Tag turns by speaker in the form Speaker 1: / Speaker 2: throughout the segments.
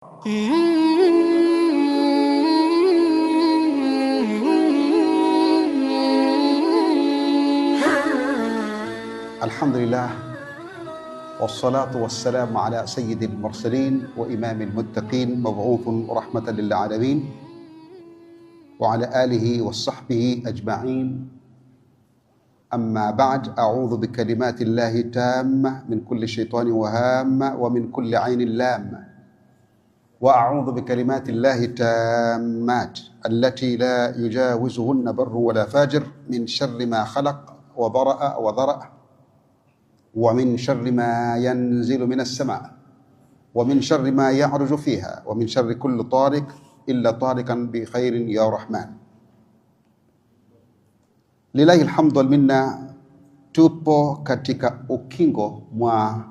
Speaker 1: Alhamdulillah wassalatu wassalamu ala sayyidil mursalin wa imamil muttaqin mab'uthun rahmatan lil alamin wa ala alihi wa sahbihi ajma'in. Amma ba'd, a'udhu bi kalimati llahi tamma min kulli shaytanin wahama wa min kulli aynin lamma wa a'udhu bi kalimati llahi tammat allati la yujawizuhunna barru wala fajir min sharri ma khalaq wa bara'a wa dhara'a wa min sharri ma yanzilu min as-sama' wa min sharri ma ya'ruju fiha wa min sharri kulli tariq illa tariqan bi khairin ya rahman. Lillahi alhamdu wal minna. Tupo katika ukingo mwa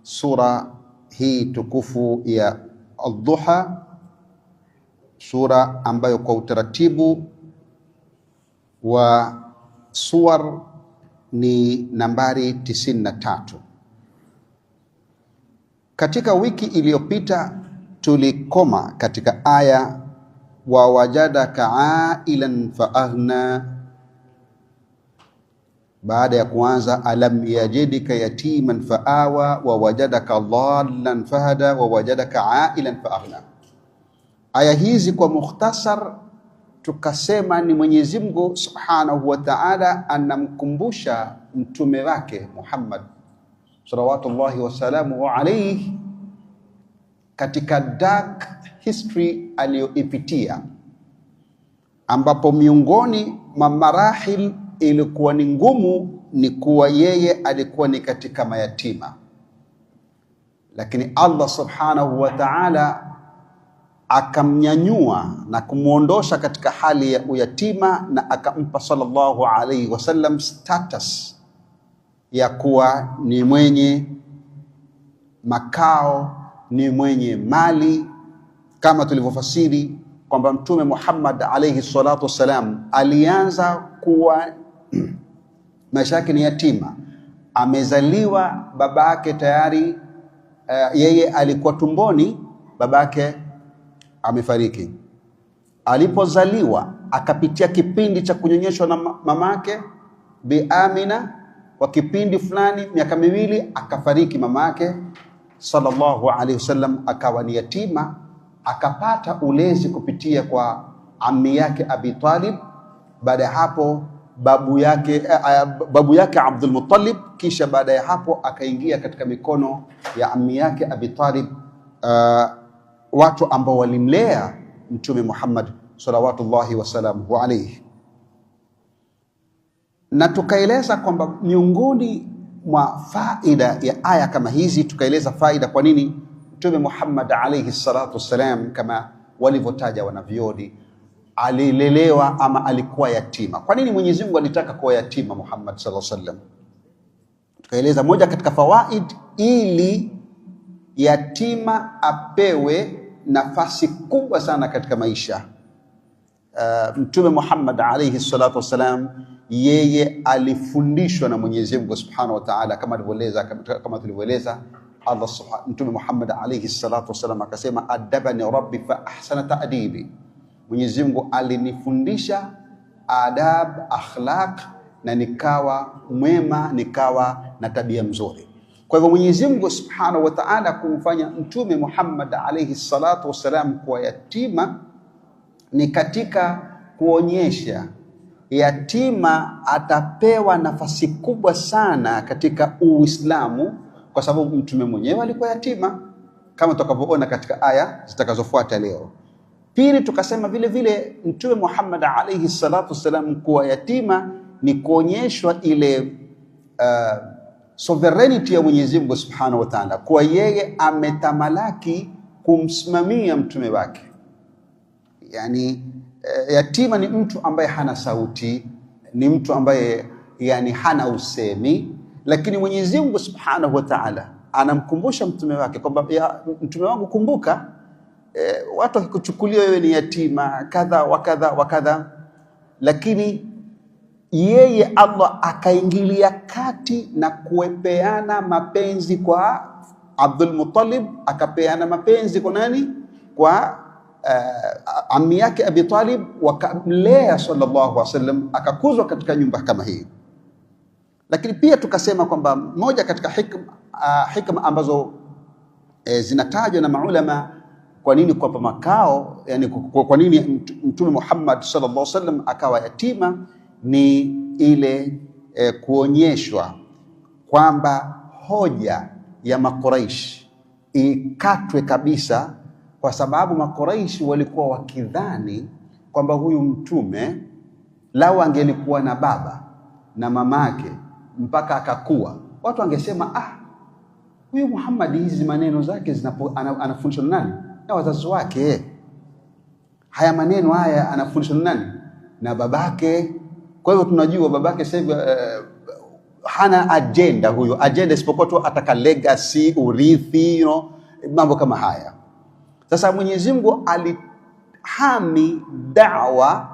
Speaker 1: sura hii tukufu ya Ad-Duha, sura ambayo kwa utaratibu wa suwar ni nambari 93. Katika wiki iliyopita tulikoma katika aya wa wajadaka ailan fa aghna, baada ya kuanza alam yajidika yatiman fa awa wa wajadaka dhallan fahada wa wajadaka ailan fa aghna. Aya hizi kwa mukhtasar tukasema ni Mwenyezi Mungu Subhanahu wa Ta'ala anamkumbusha mtume wake Muhammad salawatullahi wasalamu alayhi katika dark history aliyoipitia, ambapo miongoni mwa marahil ilikuwa ni ngumu ni kuwa yeye alikuwa ni katika mayatima, lakini Allah Subhanahu wa Ta'ala akamnyanyua na kumuondosha katika hali ya uyatima na akampa sallallahu alayhi wasallam status ya kuwa ni mwenye makao, ni mwenye mali, kama tulivyofasiri kwamba Mtume Muhammad alayhi salatu wasalam alianza kuwa maisha yake ni yatima. Amezaliwa, babake tayari yeye alikuwa tumboni, babake amefariki. Alipozaliwa akapitia kipindi cha kunyonyeshwa na mamake Bi Amina kwa kipindi fulani, miaka miwili, akafariki mamake sallallahu alaihi wasallam, akawa ni yatima. Akapata ulezi kupitia kwa ammi yake Abi Talib. Baada ya hapo babu yake Abdul Muttalib, kisha baada ya hapo akaingia katika mikono ya ammi yake Abi Talib, watu ambao walimlea Mtume Muhammad salawatullahi wasalamu alayhi. Na tukaeleza kwamba miongoni mwa faida ya aya kama hizi, tukaeleza faida kwa nini Mtume Muhammad alayhi salatu wasalam, kama walivyotaja wanavyoni, alilelewa ama alikuwa yatima. Kwa nini Mwenyezi Mungu alitaka kuwa yatima Muhammad sallallahu alaihi wasallam? Tukaeleza moja katika fawaid, ili yatima apewe nafasi kubwa sana katika maisha. Mtume Muhammad alayhi salatu wasalam, yeye alifundishwa na Mwenyezi Mungu Subhanahu wa Ta'ala, kama tulivyoeleza Allah Subhanahu. Mtume Muhammad alayhi salatu wasalam akasema, adabani rabbi fa ahsana ta'dibi, Mwenyezi Mungu alinifundisha adab, akhlaq, na nikawa mwema, nikawa na tabia mzuri. Kwa hivyo Mwenyezi Mungu Subhanahu wa Ta'ala kumfanya Mtume Muhammad alayhi salatu wasalam kuwa yatima ni katika kuonyesha yatima atapewa nafasi kubwa sana katika Uislamu, kwa sababu mtume mwenyewe alikuwa yatima, kama tutakavyoona katika aya zitakazofuata leo. Pili, tukasema vile vile Mtume Muhammad alayhi salatu wasalam kuwa yatima ni kuonyeshwa ile sovereignty ya Mwenyezi Mungu Subhanahu wa Ta'ala, kwa yeye ametamalaki kumsimamia mtume wake. Yani yatima ni mtu ambaye hana sauti, ni mtu ambaye yani hana usemi, lakini Mwenyezi Mungu Subhanahu wa Ta'ala anamkumbusha mtume wake kwamba mtume wangu, kumbuka watu wakikuchukulia wewe ni yatima kadha wa kadha wa kadha, lakini yeye Allah akaingilia kati na kupeana mapenzi kwa Abdul Muttalib, akapeana mapenzi kwa nani? kwa ammi yake Abi Talib, wakamlea sallallahu alaihi wasallam, akakuzwa katika nyumba kama hii. Lakini pia tukasema kwamba moja katika hikma ambazo zinatajwa na maulama kwa nini kwa makao, yani kwa nini Mtume Muhammad sallallahu alaihi wasallam akawa yatima, ni ile kuonyeshwa kwamba hoja ya Makuraish ikatwe kabisa, kwa sababu Makuraish walikuwa wakidhani kwamba huyu mtume lau angelikuwa na baba na mamake mpaka akakua, watu wangesema huyu Muhammad hizi maneno zake anafundishwa nani? Na wazazi wake. Haya maneno haya anafundishwa nani? Na babake. Kwa hivyo tunajua babake sasa hivi hana agenda isipokuwa tu ataka legacy, urithi, mambo kama haya. Sasa Mwenyezi Mungu alihami da'wa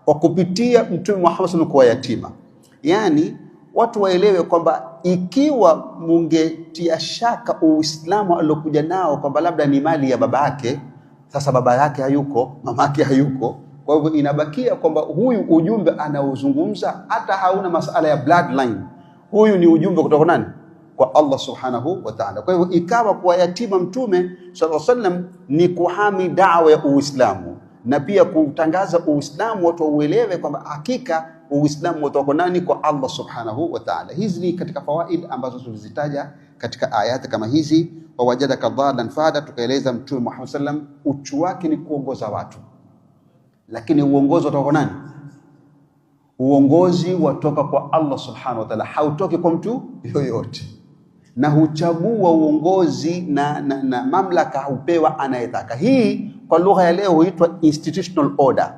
Speaker 1: kwa kupitia Mtume Muhammad sallallahu kwa yatima. Yani watu waelewe kwamba ikiwa mungetia shaka Uislamu aliokuja nao kwamba labda ni mali ya babake, sasa baba yake hayuko, mamake hayuko, kwa hivyo inabakia kwamba huyu ujumbe anaozungumza hata hauna masala ya bloodline. Huyu ni ujumbe kutoka nani? Kwa Allah subhanahu wa ta'ala. Kwa hivyo ikawa kwa yatima Mtume sallallahu alaihi wasallam ni kuhami da'wa ya Uislamu, na pia kutangaza Uislamu, watu wauelewe kwamba hakika Uislamu watoka nani? Kwa Allah subhanahu wa ta'ala. Hizi ni katika fawaid ambazo tulizitaja katika ayati kama hizi. Wa wajadaka dhalan fada, tukaeleza Mtume Muhammad sallallahu alaihi wasallam uchu wake ni kuongoza watu, lakini uongozi watoka nani? Uongozi watoka kwa Allah subhanahu wa ta'ala, hautoki kwa mtu yoyote, na huchagua uongozi na mamlaka hupewa anayetaka. Hii kwa lugha ya leo huitwa institutional order,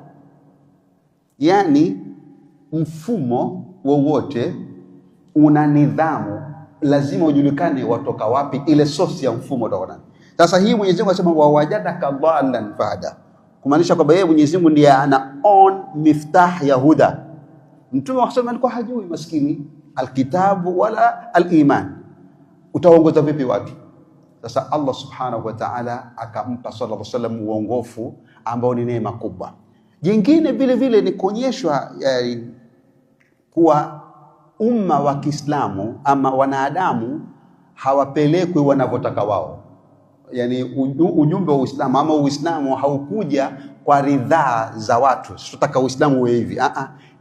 Speaker 1: yani mfumo wowote una nidhamu, lazima ujulikane watoka wapi, ile source ya mfumo ndio nani. Sasa hii Mwenyezi Mungu anasema wa wajadaka dhalan fahada, kumaanisha kwamba yeye Mwenyezi Mungu ndiye ana on miftah ya huda. Mtume wa sallam alikuwa hajui maskini alkitabu wala aliman, utaongoza vipi watu? Sasa Allah subhanahu wa ta'ala akampa sallallahu alaihi wasallam uongofu ambao ni neema kubwa. Jingine vile vile ni kuonyeshwa kuwa umma wa Kiislamu ama wanadamu hawapelekwi wanavyotaka wao. Yani ujumbe wa Uislamu ama Uislamu haukuja kwa ridhaa za watu, tutaka Uislamu uwe hivi.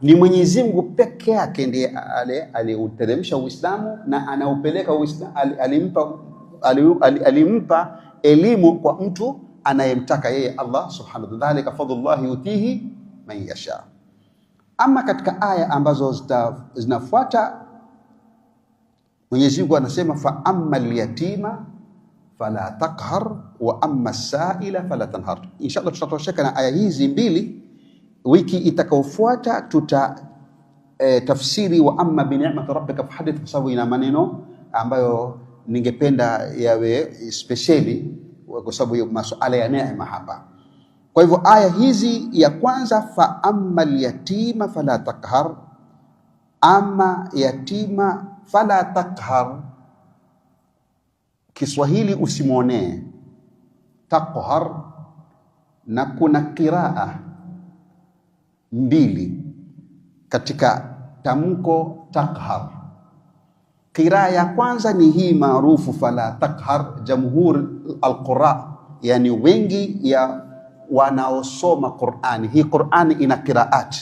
Speaker 1: Ni Mwenyezi Mungu peke yake ndiye aliuteremsha Uislamu na anaupeleka Uislamu, alimpa elimu kwa mtu anayemtaka yeye Allah subhanahu wa ta'ala, dhalika fadlullahi yutihi man yasha. Ama katika aya ambazo zinafuata Mwenyezi Mungu anasema fa amma al-yatima fala taqhar wa amma as-sa'ila fala tanhar. Inshallah tutatosheka na aya hizi mbili. Wiki itakayofuata tuta tafsiri wa amma bi ni'mati rabbika fahadith, kwa sababu ina maneno ambayo ningependa yawe specially kwa sababu masuala ya neema hapa. Kwa hivyo aya hizi, ya kwanza fa amma al-yatima fala taqhar, ama yatima fala taqhar, Kiswahili usimwonee, taqhar. Na kuna qiraa mbili katika tamko taqhar. Qiraa ya kwanza ni hii maarufu fala taqhar, jamhur al-qurra, yani wengi ya wanaosoma Qur'ani. Hii Qur'ani ina qiraat,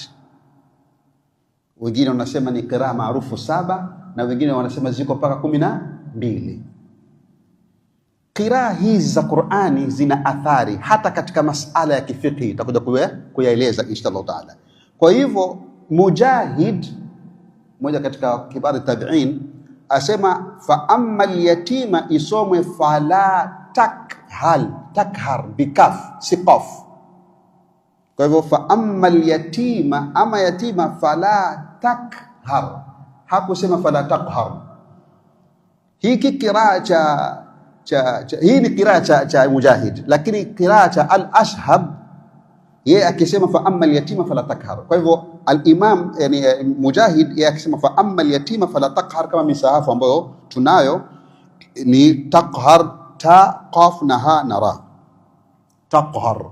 Speaker 1: wengine wanasema ni qiraa maarufu 7 na wengine wanasema ziko mpaka 12. Qiraa hizi za Qur'ani zina athari hata katika masala ya kifiqhi, tutakuja kuyaeleza inshallah taala. Kwa hivyo Mujahid, mmoja katika kibari tabi'in, asema fa amma al-yatima isomwe fala takhar bikaf siqaf. Kwa hivyo fa amma al-yatima, ama yatima fala takhar, hakusema fala taqhar. Hiki kiraa hii ni kiraa cha Mujahid, lakini kiraa cha al-Ashhab yeye akisema fa amma al-yatima fala takhar. Kwa hivyo al-Imam yani Mujahid yeye akisema fa amma al-yatima fala takhar, kama misahafu ambayo tunayo ni takhar, ta qaf na ha na ra, taqhar.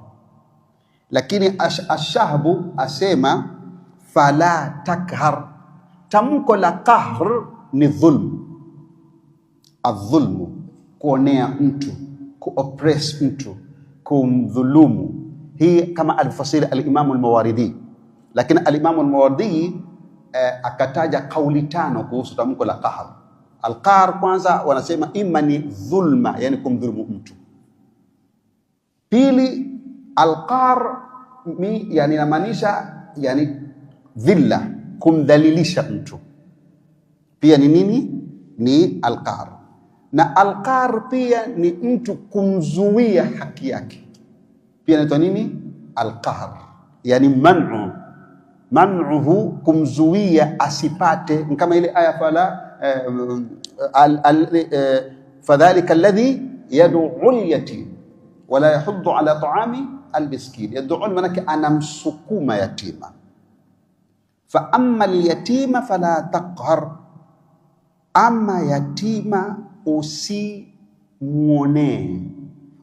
Speaker 1: Lakini Ashahbu asema fala takhar. Tamko la qahr ni dhulm. Adh-dhulmu, kuonea mtu, kuoppress mtu, kumdhulumu. Hii kama alifasiri al-Imam al-Mawardi. Lakini al-Imam al-Mawardi akataja kauli 5 kuhusu tamko la qahr. Al-qahr kwanza wanasema imma ni dhulma, yani kumdhulumu mtu. Pili, al-qahr yani inamaanisha yani dhilla, kumdhalilisha mtu. Pia ni nini? Ni al-qahr. Na al-qahr pia ni mtu kumzuia haki yake. Pia inaitwa nini? Al-qahr. Yani man'uhu, kumzuia asipate, kama ile aya fadhalika alladhi yad'u al-yatim wala yahuddu ala ta'ami al-miskin. Yad'u manake anamsukuma yatima. Fa amma al-yatima fala taqhar, ama yatima usimuonee,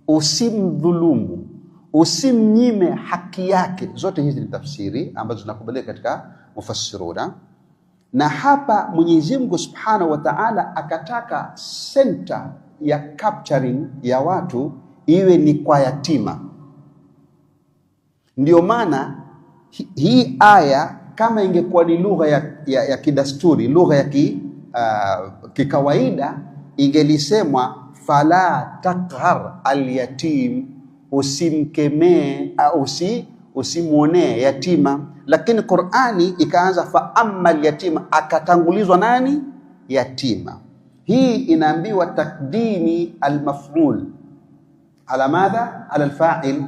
Speaker 1: usimdhulumu, usimnyime haki yake. Zote hizi ni tafsiri ambazo zinakubalika katika mufassiruna. Na hapa Mwenyezi Mungu Subhanahu wa Ta'ala akataka center ya capturing ya watu iwe ni kwa yatima. Ndio maana hii aya kama ingekuwa ni lugha ya kidasturi, lugha ya kikawaida, ingelisemwa fala takhar al-yatim, usimkemee au usimuonee yatima. Lakini Qur'ani ikaanza fa amma al-yatima, akatangulizwa nani? Yatima. Hii inaambiwa takdimi al-maf'ul ala madha? Ala al-fa'il.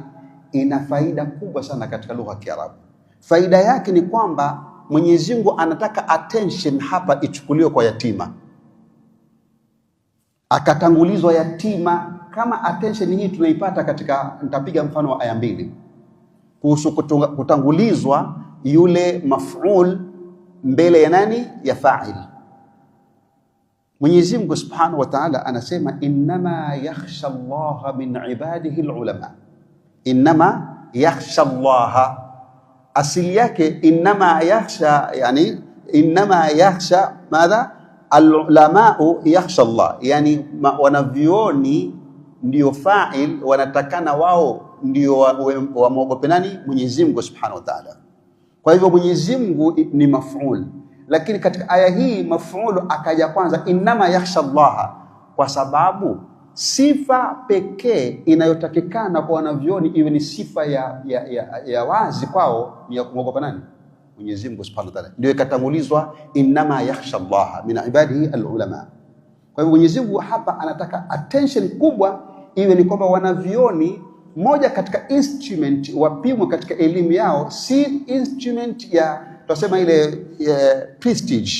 Speaker 1: Ina faida kubwa sana katika lugha ya Kiarabu. Faida yake ni kwamba Mwenyezi Mungu anataka attention hapa ichukuliwe kwa yatima, akatangulizwa yatima. Kama attention hii tunaipata katika, nitapiga mfano wa aya 2 kuhusu kutangulizwa yule maf'ul mbele ya nani? Ya fa'il. Mwenyezi Mungu Subhanahu wa Ta'ala anasema innama yakhsha Allah min ibadihi al-ulama. Innama yakhsha Allah, asili yake innama yakhsha, yani innama yakhsha madha? Al-ulamau yakhsha Allah, yani wanavyoni ndio fa'il, wanatakana wao ndio wamuogope nani? Mwenyezi Mungu Subhanahu wa Ta'ala. Kwa hivyo Mwenyezi Mungu ni maf'ul, lakini katika aya hii maf'ul akaja kwanza innama yakhsha Allah, kwa sababu sifa pekee inayotakikana kwa wanavyoni iwe ni sifa ya wazi kwao ni ya kumwogopa nani? Mwenyezi Mungu Subhanahu wa Ta'ala. Ndio ikatangulizwa innama yakhsha Allah min ibadihi al-ulama. Kwa hivyo Mwenyezi Mungu hapa anataka attention kubwa iwe ni kwamba wanavyoni, moja katika instrument wapimwe katika elimu yao, si instrument ya tunasema ile prestige,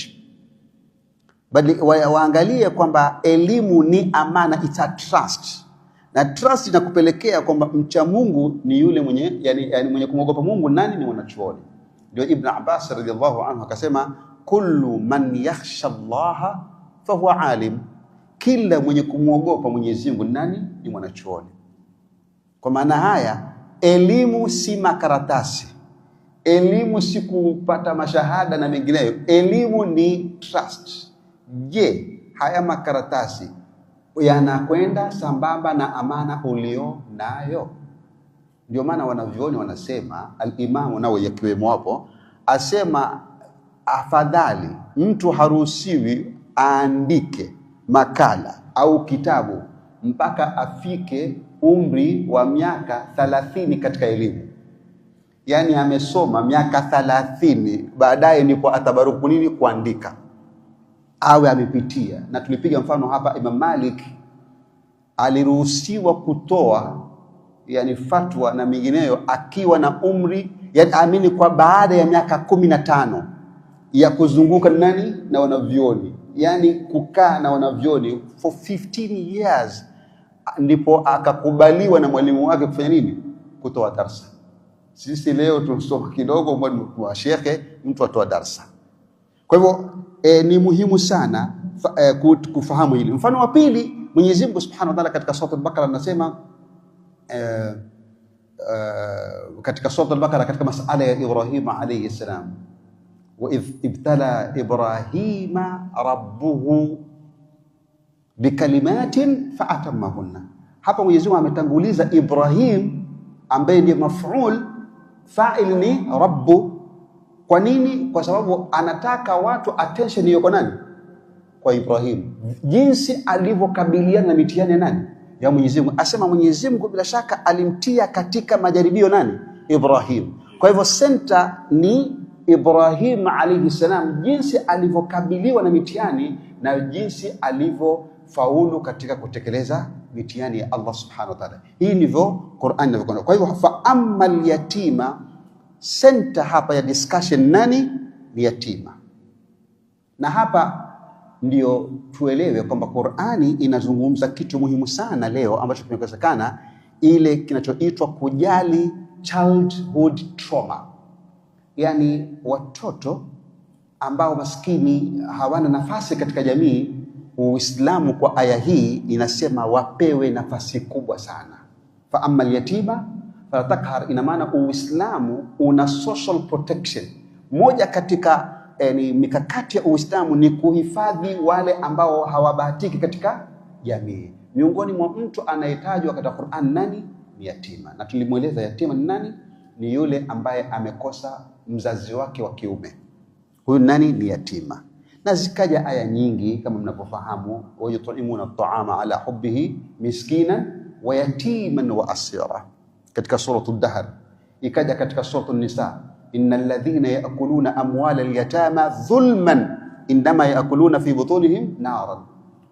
Speaker 1: bali waangalie kwamba elimu ni amana, it's a trust. Na trust inakupelekea kwamba mcha Mungu ni yule mwenye yani mwenye kumwogopa Mungu. Nani? Ni wanachuoni. Ndio Ibn Abbas radhiyallahu anhu akasema kullu man yakhsha Allah fa huwa alim, kila mwenye kumwogopa Mwenyezi Mungu nani? Ni mwanachuoni. Kwa maana haya, elimu si makaratasi, elimu si kupata mashahada na mengineyo, elimu ni trust. Je, haya makaratasi yanakwenda sambamba na amana ulio nayo? Ndio maana wanavyoni wanasema, al-Imamu Nawawi yakiwemo hapo, asema afadhali mtu haruhusiwi aandike makala au kitabu mpaka afike umri wa miaka 30 katika elimu. Yani amesoma miaka 30, baadaye ndipo atabaruku nini? Kuandika. Awe amepitia. Na tulipiga mfano hapa, Imam Malik aliruhusiwa kutoa yani fatwa na mingineyo akiwa na umri, yani amini, kwa baada ya miaka 15 ya kuzunguka nani? Na wanavyoni, yani kukaa na wanavyoni for 15 years, ndipo akakubaliwa na mwalimu wake kufanya nini? Kutoa darasa. Sisi leo tunasoma kidogo, mwalimu wa shekhe, mtu atoa darasa. Kwa hivyo ni muhimu sana kufahamu hili. Mfano wa pili, Mwenyezi Mungu Subhanahu wa Ta'ala katika Sura Al-Baqara anasema katika sura al-Baqara katika masala ya Ibrahim alayhi salam, wa idh ibtala Ibrahima rabbuhu bikalimatin fa'atammahunna. Hapa Mwenyezi Mungu ametanguliza Ibrahim ambaye ndiye maf'ul, fa'il ni rabbu. Kwa nini? Kwa sababu anataka watu attention hiyo kwa nani? Kwa Ibrahim, jinsi alivyokabiliana na mitihani ya nani? Ya Mwenyezi Mungu. Asema Mwenyezi Mungu bila shaka alimtia katika majaribio nani? Ibrahim. Kwa hivyo center ni Ibrahim alayhi salam, jinsi alivyokabiliwa na mitihani na jinsi alivyofaulu katika kutekeleza mitihani ya Allah subhanahu wa ta'ala. Hii ndivyo Qur'an inavyokwenda. Kwa hivyo fa ammal yatima, center hapa ya discussion nani? Ni yatima. Na hapa ndio tuelewe kwamba Qur'ani inazungumza kitu muhimu sana leo ambacho kimekosekana, ile kinachoitwa kujali childhood trauma. Yani watoto ambao maskini hawana nafasi katika jamii. Uislamu kwa aya hii inasema wapewe nafasi kubwa sana. Fa amma al-yatima fala takhar, ina maana Uislamu una social protection. Moja katika mikakati ya Uislamu ni kuhifadhi wale ambao hawabahatiki katika jamii. Miongoni mwa mtu anayetajwa katika Qur'an nani? Ni yatima. Na tulimueleza yatima ni nani? Ni yule ambaye amekosa mzazi wake wa kiume. Huyu nani? Ni yatima. Na zikaja aya nyingi kama mnavyofahamu, wa yut'imuna at'ama ala hubbihi miskinan wa yatiman wa asira, katika suratul Dahr. Ikaja katika suratul Nisa, innal ladhina ya'kuluna amwala al-yatama dhulman inma ya'kuluna fi butunihim naran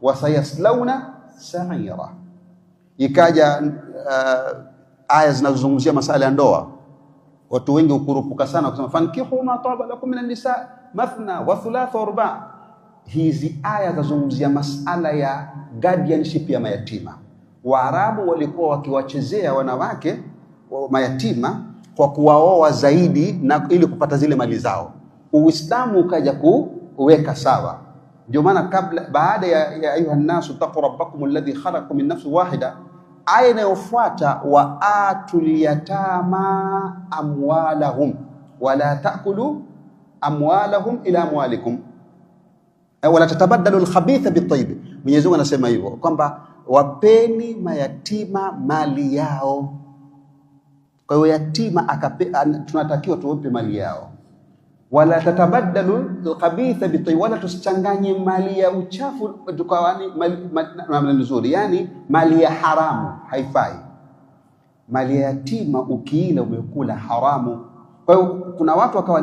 Speaker 1: wa sayaslawna sa'ira. Ikaja aya zinazozungumzia masala ya ndoa. Watu wengi ukurupuka sana kusema fankihu ma taba lakum minan nisa mathna wa thulatha wa ruba'. Hizi aya zazungumzia masala ya guardianship ya mayatima. Waarabu walikuwa wakiwachezea wanawake wa mayatima kwa kuwaoa zaidi na ili kupata zile mali zao. Uislamu ukaja kuweka sawa. Ndio maana baada ya ayuhan nasu taqu rabbakum alladhi khalaqakum min nafsin wahida, aya inayofuata wa atul yatama amwalahum wala taakulu amwalahum ila amwalikum wala tatabaddalu alkhabitha bitayyib. Mwenyezi Mungu anasema hivyo kwamba wapeni mayatima mali yao. Kwa hiyo yatima tunatakiwa tuwape mali yao. Wala tatabaddalu alkhabitha bitayyib, wala tusichanganye mali ya uchafu tukawani mali nzuri, yani mali ya haramu haifai. Mali ya yatima ukiila umekula haramu. Kwa hiyo kuna watu wakawa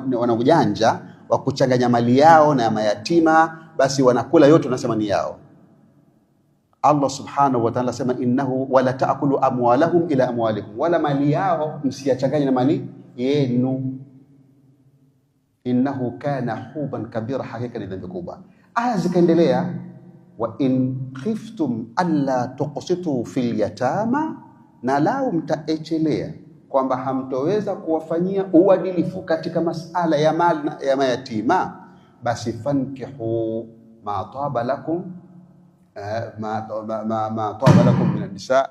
Speaker 1: ni wana ujanja wa kuchanganya mali yao na mayatima, basi wanakula yote wanasema ni yao. Allah subhanahu wa ta'ala sema innahu wala taakulu amwalahum ila amwalikum, wala mali yao msiyachanganye na mali yenu, innahu kana huban kabira, hakika ni dhambi kubwa. Aya zikaendelea, wa in khiftum alla tuqsitu fil yatama, na lao mtaechelea kwamba hamtoweza kuwafanyia uadilifu katika masala ya mali ya mayatima, basi fankihu ma taba lakum ma taba lakum min an-nisa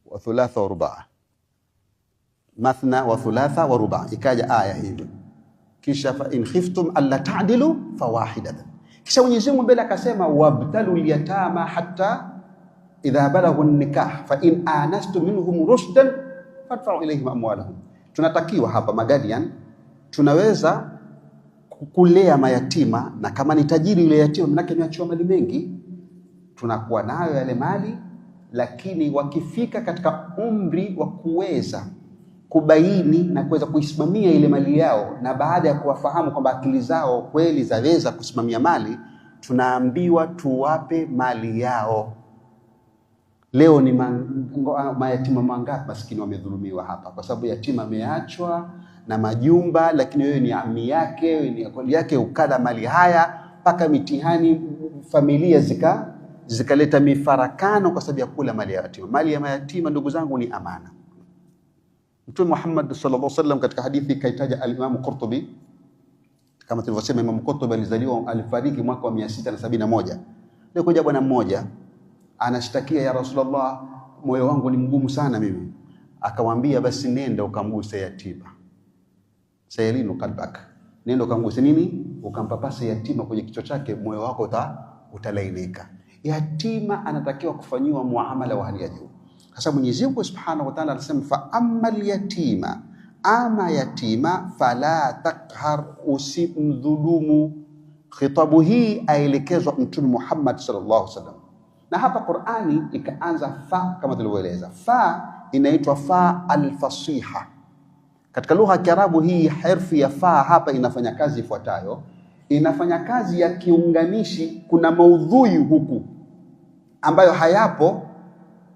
Speaker 1: wa thulatha wa ruba', mathna wa thulatha wa ruba'. Ikaja aya hiyo, kisha fa in khiftum alla ta'dilu fawahidatan. Kisha Mwenyezi Mungu mbele akasema wabtalu al-yatama hatta idha balaghu an-nikah fa in anastum minhum rushdan fadfa'u ilayhim amwalahum. Tunatakiwa hapa magadian tunaweza kulea mayatima, na kama ni tajiri yule yatima manake ameachiwa mali mengi, tunakuwa nayo yale mali, lakini wakifika katika umri wa kuweza kubaini na kuweza kuisimamia ile mali yao, na baada ya kuwafahamu kwamba akili zao kweli zaweza kusimamia mali, tunaambiwa tuwape mali yao. Leo ni mayatima mangapi maskini wamedhulumiwa hapa, kwa sababu yatima ameachwa na majumba, lakini wewe ni ami yake, wewe ni akili yake, ukala mali haya mpaka mitihani familia zikaleta mifarakano kwa sababu ya kula mali ya yatima. Mali ya mayatima ndugu zangu ni amana. Mtume Muhammad sallallahu alaihi wasallam katika hadithi kaitaja al-Imam Qurtubi, kama tulivyosema Imam Qurtubi alifariki mwaka wa 671. Leo kuja bwana mmoja anashtakia, ya Rasulullah, moyo wangu ni mgumu sana mimi, akamwambia basi nenda ukamguse yatima, sayalinu qalbak, nenda ukamguse nini, ukampapasa yatima kwenye kichwa chake, moyo wako utalainika. Yatima anatakiwa kufanyiwa muamala wa hali ya juu. Sasa Mwenyezi Mungu Subhanahu wa Ta'ala anasema fa ammal yatima, ama yatima fala takhar, usimdhulumu. Khitabu hii aelekezwa Mtume Muhammad sallallahu alaihi wasallam, na hapa Qur'ani ikaanza fa kama tulivyoeleza. Fa inaitwa fa al-fasiha. Katika lugha ya Kiarabu hii herufi ya fa hapa inafanya kazi ifuatayo. Inafanya kazi ya kiunganishi. Kuna maudhui huku ambayo hayapo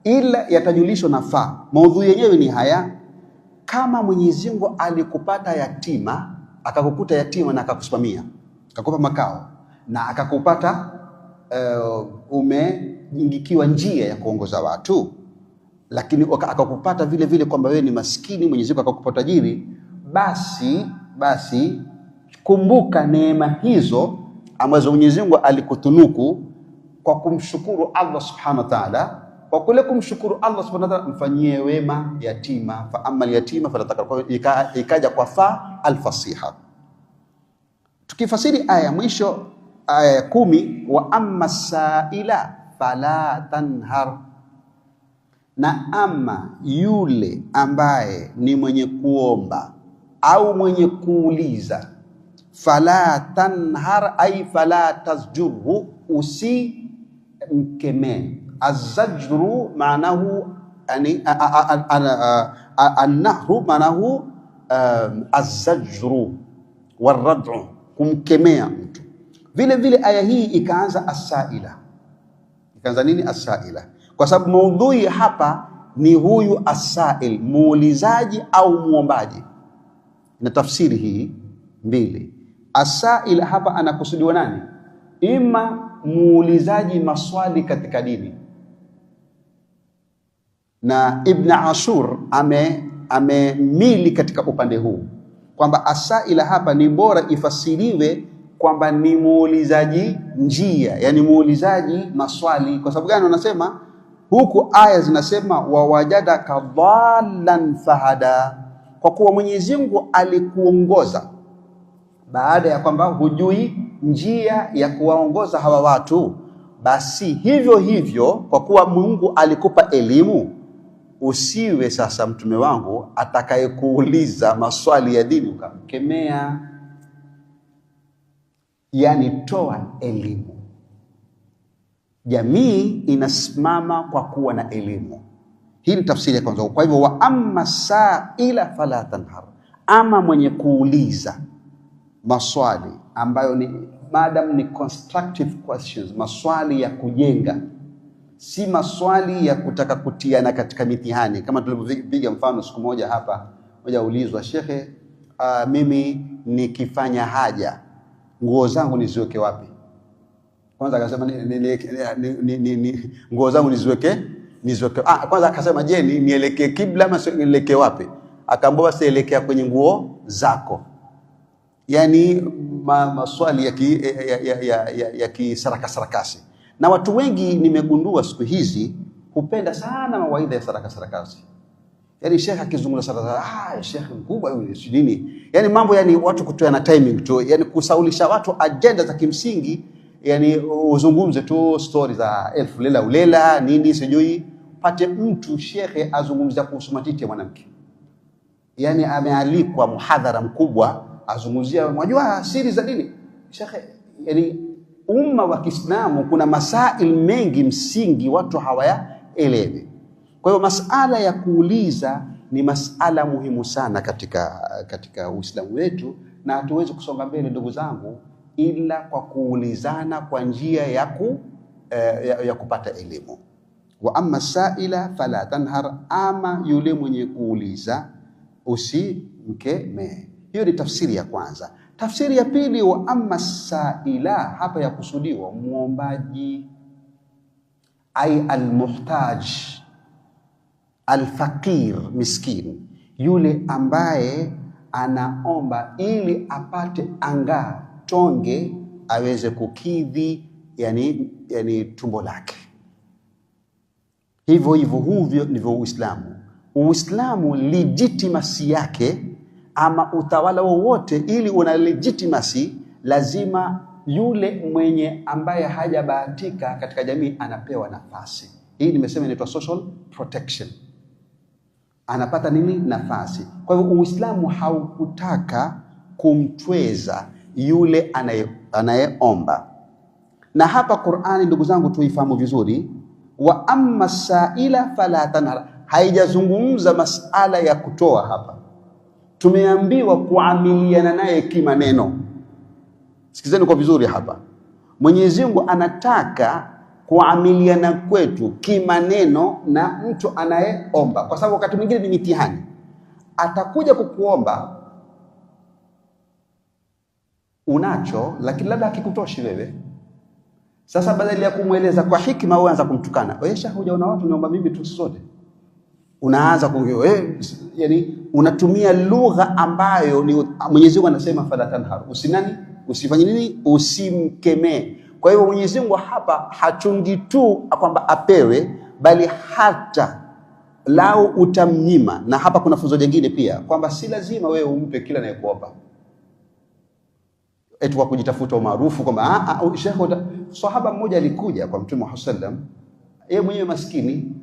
Speaker 1: ila yatajulishwa na fa. Maudhui yenyewe ni haya: kama Mwenyezi Mungu alikupata yatima, akakukuta yatima na akakusimamia, akakupa makao na akakupata umeingikiwa njia ya kuongoza watu, lakini akakupata vile vile kwamba wewe ni maskini, Mwenyezi Mungu akakupa tajiri, basi kumbuka neema hizo ambazo Mwenyezi Mungu alikutunuku kwa kumshukuru Allah Subhanahu wa Ta'ala. Kwa kule kumshukuru Allah Subhanahu wa Ta'ala, mfanyie wema yatima. Fa ammal yatima fala taqhar, ikaja kwa fa al-fasiha. Tukifasiri aya mwisho, aya 10, wa amma saila fala tanhar, na ama yule ambaye ni mwenye kuomba au mwenye kuuliza, fala tanhar ay fala tasjurhu, usimkemee. Azajru maanahu yani an-nahru maanahu azajru warad'u, kumkemea mtu. Vile vile aya hii ikaanza as-saila. Ikaanza nini? As-saila, kwa sababu maudhui hapa ni huyu as-sail, muulizaji au muombaji. Na tafsiri hii mbili. As-sail hapa anakusudiwa nani? Ima muulizaji maswali katika dini, na Ibn Ashur amemili katika upande huu kwamba as-saila hapa ni bora ifasiriwe kwamba ni muulizaji njia, yani muulizaji maswali. Kwa sababu gani wanasema huku aya zinasema wawajadaka dhallan fahada? Kwa kuwa Mwenyezi Mungu alikuongoza baada ya kwamba hujui njia ya kuwaongoza hawa watu, basi hivyo hivyo kwa kuwa Mungu alikupa elimu, usiwe sasa mtume wangu atakayekuuliza maswali ya dini ukamkemea. Yani toa elimu. Jamii inasimama kwa kuwa na elimu. Hii ni tafsiri ya kwanza. Kwa hivyo wa amma saila fala tanhar, ama mwenye kuuliza maswali ambayo ni madam ni constructive questions, maswali ya kujenga, si maswali ya kutaka kutiana katika mitihani. Kama tulivyopiga mfano siku moja hapa, moja ulizwa, shekhe, mimi nikifanya haja nguo zangu niziweke wapi? Kwanza akasema nguo zangu niziweke. Kwanza akasema je, nielekee kibla ama nielekee wapi? Akaambiwa basi elekea kwenye nguo zako. Yani maswali ya kisarakasi. Na watu wengi nimegundua siku hizi hupenda sana mawaidha ya sarakasi. Yani shekhe akizungumza sana, shekhe mkubwa yule si nini. Yani mambo yani watu kutoa na timing tu, yani kusaulisha watu agenda za kimsingi. Yani uzungumze tu stories za elfu lela ulela nini sijui, pate mtu shekhe azungumza kuhusu matiti ya mwanamke. Yani amealikwa muhadhara mkubwa azungumzia, unajua siri za dini shekhe. Yani umma wa Kiislamu kuna masail mengi msingi watu hawayaelewi. Kwa hiyo masala ya kuuliza ni masala muhimu sana katika Uislamu wetu, na hatuwezi kusonga mbele ndugu zangu ila kwa kuulizana kwa njia ya kupata elimu. Wa amma saila fala tanhar, ama yule mwenye kuuliza usimkemee. Hiyo ni tafsiri ya kwanza. Tafsiri ya pili, wa amma saila, hapa ya kusudiwa muombaji, ay almuhtaj, alfaqir, miskin, yule ambaye anaomba ili apate anga tonge aweze kukidhi yani tumbo lake. Hivyo ndivyo Uislamu. Uislamu legitimacy yake ama utawala wowote, ili una legitimacy, lazima yule mwenye ambaye hajabahatika katika jamii anapewa nafasi. Hii nimesema inaitwa social protection. Anapata nini? Nafasi. Kwa hivyo Uislamu haukutaka kumtweza yule anayeomba. Na hapa Qur'ani, ndugu zangu, tuifahamu vizuri, wa amma saila fala tanhar, haijazungumza masala ya kutoa hapa. Tumeambiwa kuamiliana naye kimaneno. Sikizeni kwa vizuri hapa. Mwenyezi Mungu anataka kuamiliana kwetu kimaneno na mtu anayeomba, kwa sababu wakati mwingine ni mitihani. Atakuja kukuomba unacho, lakini labda hakikutoshi wewe. Sasa badala ya kumweleza kwa hikima, wewe anza kumtukana. Wewe hujaona watu niomba mimi tu sote. Unaanza yani unatumia lugha ambayo ni Mwenyezi Mungu anasema fala tanhar, usifanye nini? Usimkemee. Kwa hiyo Mwenyezi Mungu hapa hachungi tu kwamba apewe, bali hata lao utamnyima. Na hapa kuna funzo jingine pia, kwamba si lazima wewe umpe kila anayekuomba eti kwa kujitafuta umaarufu, kwamba sahaba mmoja alikuja kwa Mtume Muhammad sallam, yeye mwenyewe maskini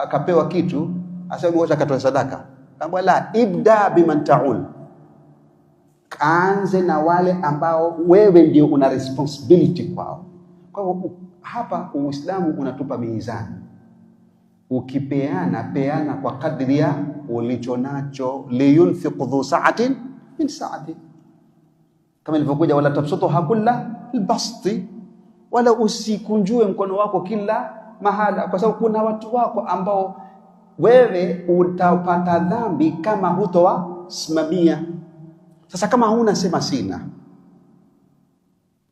Speaker 1: akapewa kitu, asema ngoja akatoa sadaka. Kamba la ibda biman ta'ul, kaanze na wale ambao wewe ndio una responsibility kwao. Kwa hivyo hapa Uislamu unatupa mizani. Peana kwa kadri ya ulicho nacho, liyunfiq dhu sa'atin min sa'ati, kama ilivyokuja wala tabsutu hakulla albasti, wala usikunjue mkono wako kila mahala, kwa sababu kuna watu wako ambao wewe utapata dhambi kama hutowasimamia. Sasa kama huna, sema sina,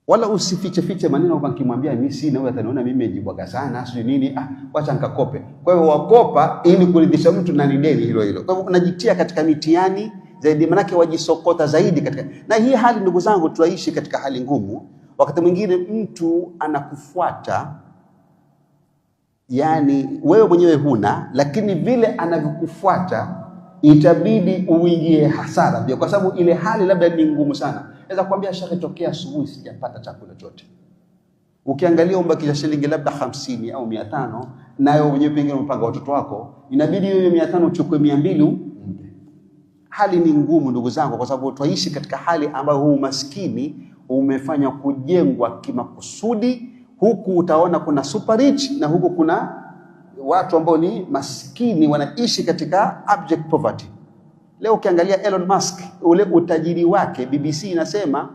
Speaker 1: wala usifiche maneno kwamba nikimwambia mimi sina wewe ataniona mimi nimejibwaga sana sio nini, wacha nikakope. Kwa hiyo wakopa ili kuridhisha mtu na ni deni hilo. Kwa hivyo unajitia katika mitihani zaidi, manake wajisokota zaidi katika. Na hii hali, ndugu zangu, tuaishi katika hali ngumu. Wakati mwingine mtu anakufuata, yani wewe mwenyewe huna, lakini vile anavyokufuata itabidi uingie hasara pia, kwa sababu ile hali labda ni ngumu sana. Naweza kuambia shekhe, tokea asubuhi sijapata chakula chote. Ukiangalia umbakisha shilingi labda 50 au 500, nayo mwenyewe pengine unapanga watoto wako, inabidi hiyo 500 uchukue 200 umpe. Hali ni ngumu, ndugu zangu, kwa sababu tuishi katika hali ambayo huu maskini umefanya kujengwa kimakusudi. Huku utaona kuna super rich na huku kuna watu ambao ni maskini wanaishi katika abject poverty. Leo ukiangalia Elon Musk, ule utajiri wake, BBC inasema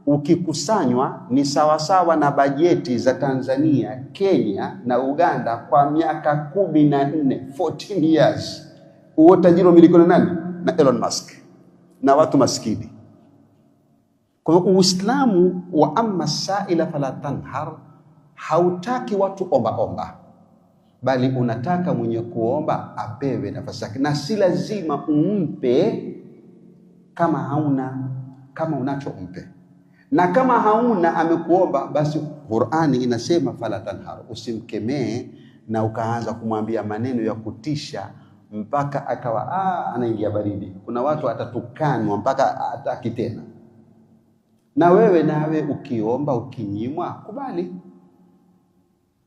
Speaker 1: ukikusanywa ni sawasawa na bajeti za Tanzania, Kenya na Uganda kwa miaka 14 years. Huo utajiri umilikiwa na nani? Na Elon Musk na watu maskini. Kwa hiyo Uislamu wa amma saila fala tanhar hautaki watu omba, bali unataka mwenye kuomba apewe nafasi yake, na si lazima umpe kama hauna. Kama unacho umpe, na kama hauna amekuomba, basi Qur'ani inasema fala tanhar, usimkemee na ukaanza kumwambia maneno ya kutisha mpaka akawa anaingia baridi. Kuna watu atatukanwa mpaka ataki tena. Na wewe ukiomba ukinyimwa, kubali.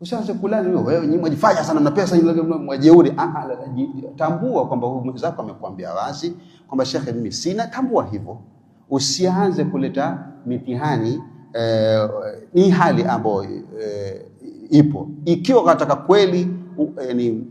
Speaker 1: Usianze kulani wewe nyimwa jifanya sana na pesa mwajeuri. Tambua kwamba huyu mwenzako amekuambia wazi kwamba shekhe, mimi sina. Tambua hivyo. Usianze kuleta mitihani. Ni hali ambayo ipo. Ikiwa unataka kweli ni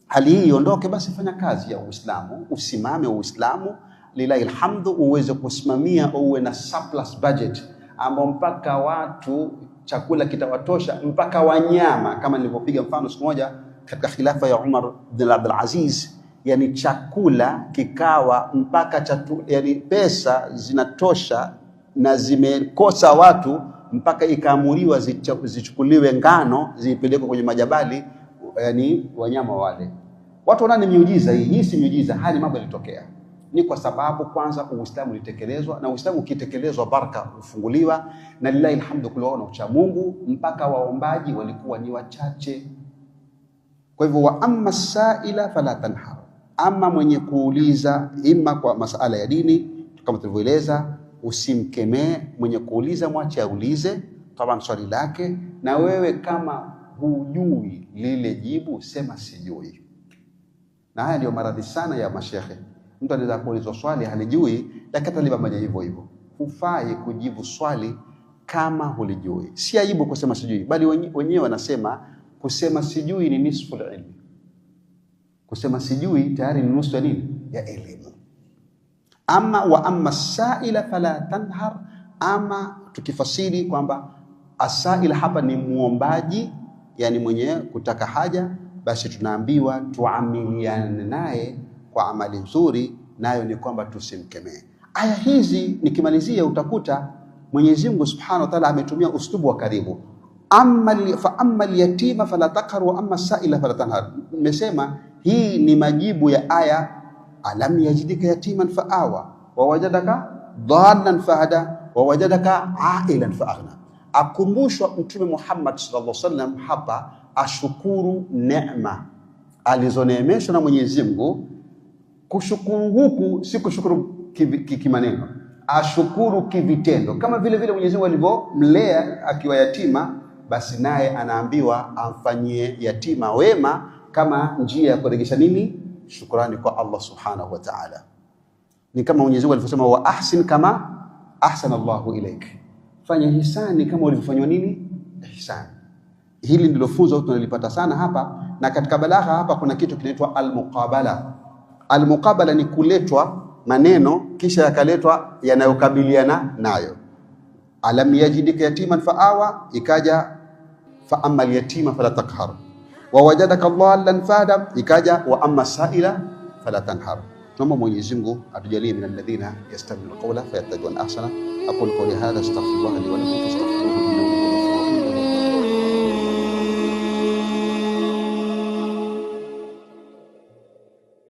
Speaker 1: hali hii iondoke, basi fanya kazi ya Uislamu, usimame Uislamu lillahi alhamdu, uweze kusimamia, uwe na surplus budget ambao mpaka watu chakula kitawatosha, mpaka wanyama. Kama nilivyopiga mfano siku moja katika khilafa ya Umar bin Abdul Aziz, yani chakula kikawa mpaka yani pesa zinatosha na zimekosa watu, mpaka ikaamuliwa zichukuliwe ngano zipelekwe kwenye majabali, yani wanyama wale. Watu wanaona ni miujiza hii. Hii si miujiza, hali mambo yalitokea. Ni kwa sababu kwanza Uislamu ulitekelezwa, na Uislamu ukitekelezwa baraka hufunguliwa, na lillahi alhamdu kulikuwa na ucha Mungu, mpaka waombaji walikuwa ni wachache. Kwa hivyo wa amma saila fala tanhar, Ama mwenye kuuliza ima kwa masala ya dini kama tulivyoeleza, usimkemee mwenye kuuliza, mwache aulize taban swali lake, na wewe kama hujui lile jibu sema sijui. Na haya ndio maradhi sana ya mashehe. Mtu anaweza kuulizwa swali halijui, lakini ataliba maji hivyo hivyo. Hufai kujibu swali kama hulijui. Si aibu kusema sijui, bali wenyewe wanasema kusema sijui ni nisfu ilmu. Kusema sijui tayari ni nusu ya nini? Ya elimu. Amma saila fala tanhar, ama tukifasiri kwamba asaila hapa ni muombaji, yani mwenye kutaka haja, basi tunaambiwa tuamiliane naye kwa amali nzuri, nayo ni kwamba tusimkemee. Aya hizi nikimalizia utakuta Mwenyezi Mungu Subhanahu wa Ta'ala ametumia uslubu wa karibu. Amma al-yatima fala taqhar wa amma as-sa'ila fala tanhar. Nimesema hii ni majibu ya aya alam yajidika yatiman fa'awa wa wajadaka dhallan fahada wa wajadaka a'ilan fa'aghna. Akumbushwa Mtume Muhammad sallallahu alaihi wasallam hapa ashukuru neema alizoneemeshwa na Mwenyezi Mungu. Kushukuru huku si kushukuru kimaneno, ashukuru kivitendo. Kama vile vile Mwenyezi Mungu alivyomlea akiwa yatima, basi naye anaambiwa amfanyie yatima wema kama njia ya kurejesha nini? Shukrani kwa Allah Subhanahu wa Ta'ala. Ni kama Mwenyezi Mungu alivyosema wa ahsin kama ahsana Allahu ilaik. Fanya hisani kama ulivyofanywa nini? Ihsani. Hili ndilo funzo tunalipata sana hapa, na katika balagha hapa kuna kitu kinaitwa al-muqabala. Al-muqabala ni kuletwa maneno kisha yakaletwa yanayokabiliana nayo. Alam yajidika yatiman fa'awa, ikaja fa amma al-yatima fala taqhar, wa wajadaka dhallan fahada, ikaja wa amma sa'ila fala tanhar. Tuombe Mwenyezi Mungu atujalie min alladhina yastami'una al-qawla fayattabi'una ahsana. Aqulu qawli hadha astaghfirullah li wa lakum.